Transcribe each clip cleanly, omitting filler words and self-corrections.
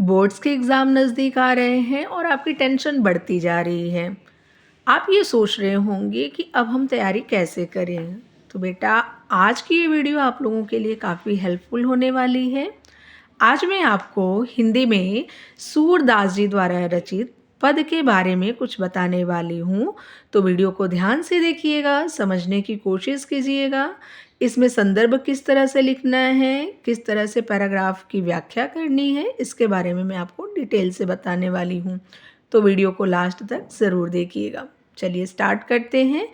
Boards के exam नज़दीक आ रहे हैं और आपकी टेंशन बढ़ती जा रही है। आप ये सोच रहे होंगे कि अब हम तैयारी कैसे करें? तो बेटा, आज की ये वीडियो आप लोगों के लिए काफ़ी हेल्पफुल होने वाली है। आज मैं आपको हिंदी में सूरदास जी द्वारा रचित पद के बारे में कुछ बताने वाली हूँ। तो वीडियो को ध्यान से देखिएगा, समझने की कोशिश कीजिएगा। इसमें संदर्भ किस तरह से लिखना है, किस तरह से पैराग्राफ की व्याख्या करनी है, इसके बारे में मैं आपको डिटेल से बताने वाली हूँ। तो वीडियो को लास्ट तक ज़रूर देखिएगा। चलिए स्टार्ट करते हैं।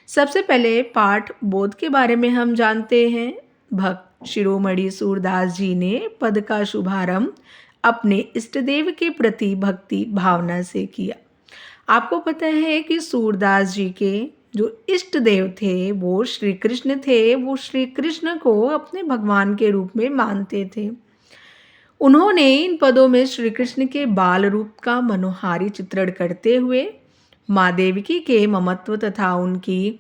सबसे पहले पाठ बोध के बारे में हम जानते हैं। भक्त शिरोमणि सूरदास जी ने पद का शुभारंभ अपने इष्टदेव के प्रति भक्ति भावना से किया। आपको पता है कि सूरदास जी के जो इष्ट देव थे वो श्री कृष्ण थे। वो श्री कृष्ण को अपने भगवान के रूप में मानते थे। उन्होंने इन पदों में श्री कृष्ण के बाल रूप का मनोहारी चित्रण करते हुए माँ देवकी के ममत्व तथा उनकी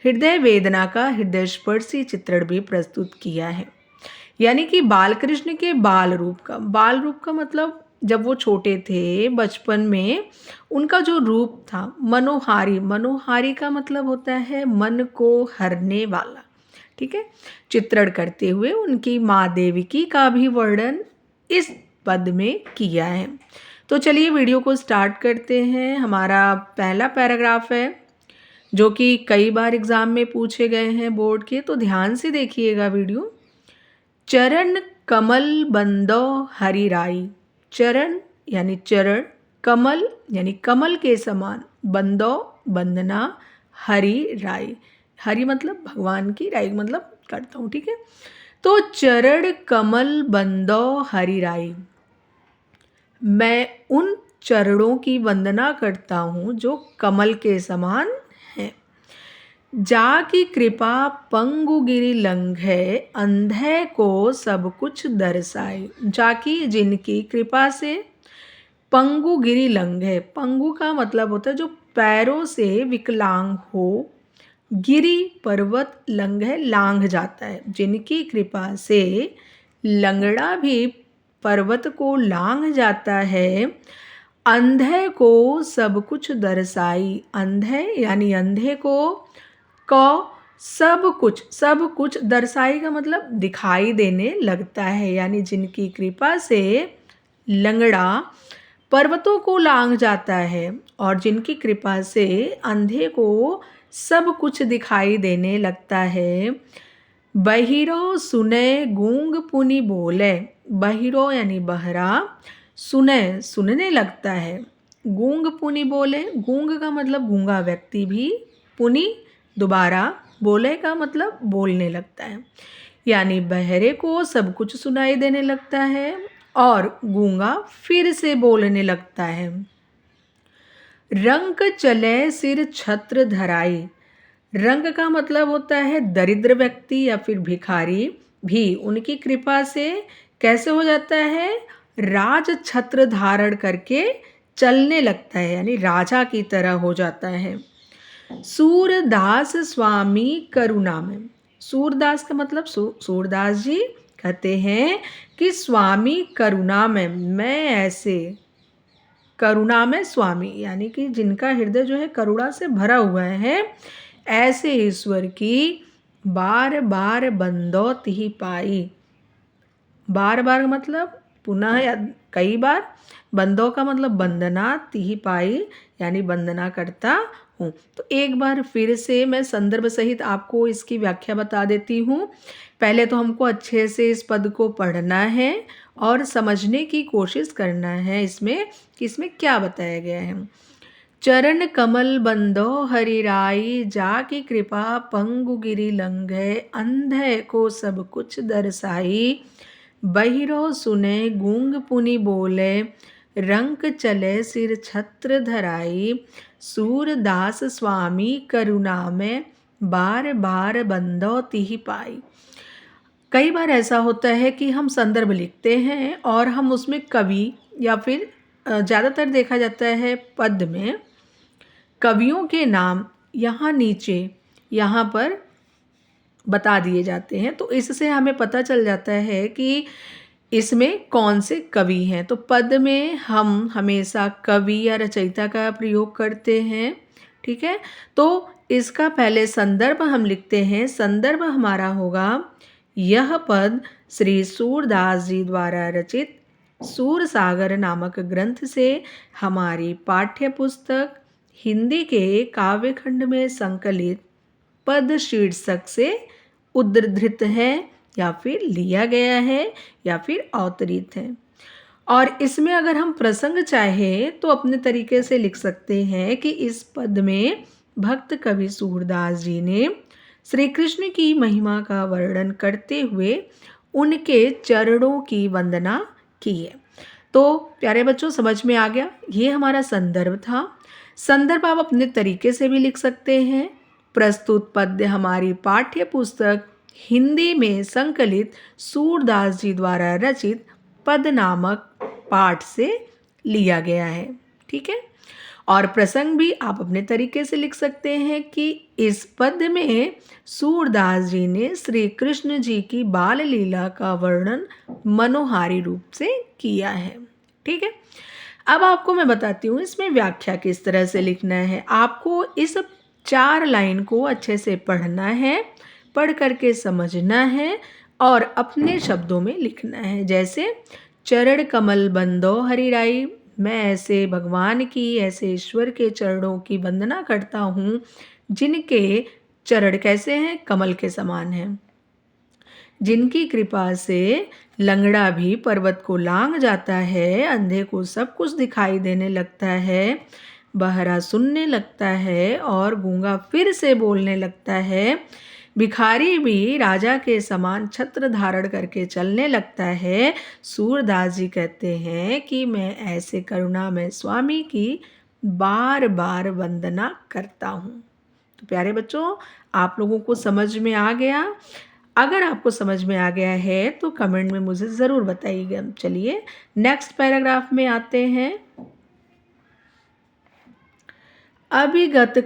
हृदय वेदना का हृदय स्पर्शी चित्रण भी प्रस्तुत किया है। यानी कि बाल कृष्ण के बाल रूप का मतलब जब वो छोटे थे बचपन में उनका जो रूप था मनोहारी। मनोहारी का मतलब होता है मन को हरने वाला। ठीक है, चित्रण करते हुए उनकी माँ देवकी का भी वर्णन इस पद में किया है। तो चलिए वीडियो को स्टार्ट करते हैं। हमारा पहला पैराग्राफ है जो कि कई बार एग्जाम में पूछे गए हैं बोर्ड के, तो ध्यान से देखिएगा वीडियो। चरण कमल बंदो हरि राई। चरण यानी चरण, कमल यानी कमल के समान, बंदो बंदना, हरि राई। हरि मतलब भगवान की, राई मतलब करता हूँ। ठीक है, तो चरण कमल बंदो हरि राई। मैं उन चरणों की वंदना करता हूँ जो कमल के समान हैं। जा की कृपा पंगु गिरि लंघे, अंधे को सब कुछ दर्शाए। जाकी जिनकी कृपा से पंगु गिरि लंघे। पंगु का मतलब होता है जो पैरों से विकलांग हो। गिरि पर्वत, लंघे लांघ जाता है। जिनकी कृपा से लंगड़ा भी पर्वत को लांघ जाता है। अंधे को सब कुछ दर्शाई। अंधे यानी अंधे को सब कुछ दर्शाई का मतलब दिखाई देने लगता है। यानी जिनकी कृपा से लंगड़ा पर्वतों को लांघ जाता है और जिनकी कृपा से अंधे को सब कुछ दिखाई देने लगता है। बहिरो सुने गूंग पुनि बोले। बहिरो यानी बहरा, सुने सुनने लगता है, गूंग पुनि बोले। गूंग का मतलब गूंगा व्यक्ति भी, पुनि दोबारा, बोले का मतलब बोलने लगता है। यानी बहरे को सब कुछ सुनाई देने लगता है और गूंगा फिर से बोलने लगता है। रंक चले सिर छत्र धराई। रंक का मतलब होता है दरिद्र व्यक्ति या फिर भिखारी भी उनकी कृपा से कैसे हो जाता है, राज छत्र धारण करके चलने लगता है, यानी राजा की तरह हो जाता है। सूरदास स्वामी करुणा में। सूरदास का मतलब सूरदास जी कहते हैं कि स्वामी करुणा में, मैं ऐसे करुणा में स्वामी, यानी कि जिनका हृदय जो है करुणा से भरा हुआ है, ऐसे ईश्वर की बार बार बंदौत ही पाई। बार बार मतलब पुनः या कई बार। बंदों का मतलब वंदना, तिही पाई यानी वंदना करता हूँ। तो एक बार फिर से मैं संदर्भ सहित आपको इसकी व्याख्या बता देती हूँ। पहले तो हमको अच्छे से इस पद को पढ़ना है और समझने की कोशिश करना है इसमें कि इसमें क्या बताया गया है। चरण कमल बंदो हरि राई, जाकी कृपा पंगु गिरि लंघे, अंधे को सब कुछ दर्शाई। बहिरो सुने गूंग पुनि बोले, रंक चले सिर छत्र धराई। सूरदास स्वामी करुणा में, बार बार बंदो तिहि पाई। कई बार ऐसा होता है कि हम संदर्भ लिखते हैं और हम उसमें कवि या फिर ज़्यादातर देखा जाता है पद में कवियों के नाम यहाँ नीचे यहाँ पर बता दिए जाते हैं। तो इससे हमें पता चल जाता है कि इसमें कौन से कवि हैं? तो पद में हम हमेशा कवि या रचयिता का प्रयोग करते हैं, ठीक है? तो इसका पहले संदर्भ हम लिखते हैं। संदर्भ हमारा होगा, यह पद श्री सूरदास जी द्वारा रचित सूरसागर नामक ग्रंथ से हमारी पाठ्य पुस्तक हिंदी के काव्यखंड में संकलित पद शीर्षक से उद्धृत है या फिर लिया गया है या फिर अवतरित है। और इसमें अगर हम प्रसंग चाहें तो अपने तरीके से लिख सकते हैं कि इस पद में भक्त कवि सूरदास जी ने श्री कृष्ण की महिमा का वर्णन करते हुए उनके चरणों की वंदना की है। तो प्यारे बच्चों, समझ में आ गया? ये हमारा संदर्भ था। संदर्भ आप अपने तरीके से भी लिख सकते हैं। प्रस्तुत पद्य हमारी पाठ्य पुस्तक हिंदी में संकलित सूरदास जी द्वारा रचित पद नामक पाठ से लिया गया है, ठीक है? और प्रसंग भी आप अपने तरीके से लिख सकते हैं कि इस पद्य में सूरदास जी ने श्री कृष्ण जी की बाल लीला का वर्णन मनोहारी रूप से किया है, ठीक है? अब आपको मैं बताती हूँ इसमें व्याख्या किस तरह से लिखना है। आपको इस 4 लाइन को अच्छे से पढ़ना है, पढ़ करके समझना है और अपने शब्दों में लिखना है। जैसे चरण कमल बंदो हरिराई, मैं ऐसे भगवान की, ऐसे ईश्वर के चरणों की वंदना करता हूँ जिनके चरण कैसे हैं? कमल के समान हैं, जिनकी कृपा से लंगड़ा भी पर्वत को लांघ जाता है, अंधे को सब कुछ दिखाई देने लगता है, बहरा सुनने लगता है और गूंगा फिर से बोलने लगता है, भिखारी भी राजा के समान छत्र धारण करके चलने लगता है। सूरदास जी कहते हैं कि मैं ऐसे करुणामय स्वामी की बार बार वंदना करता हूँ। तो प्यारे बच्चों, आप लोगों को समझ में आ गया? अगर आपको समझ में आ गया है तो कमेंट में मुझे ज़रूर बताइएगा। चलिए नेक्स्ट पैराग्राफ में आते हैं। अभिगत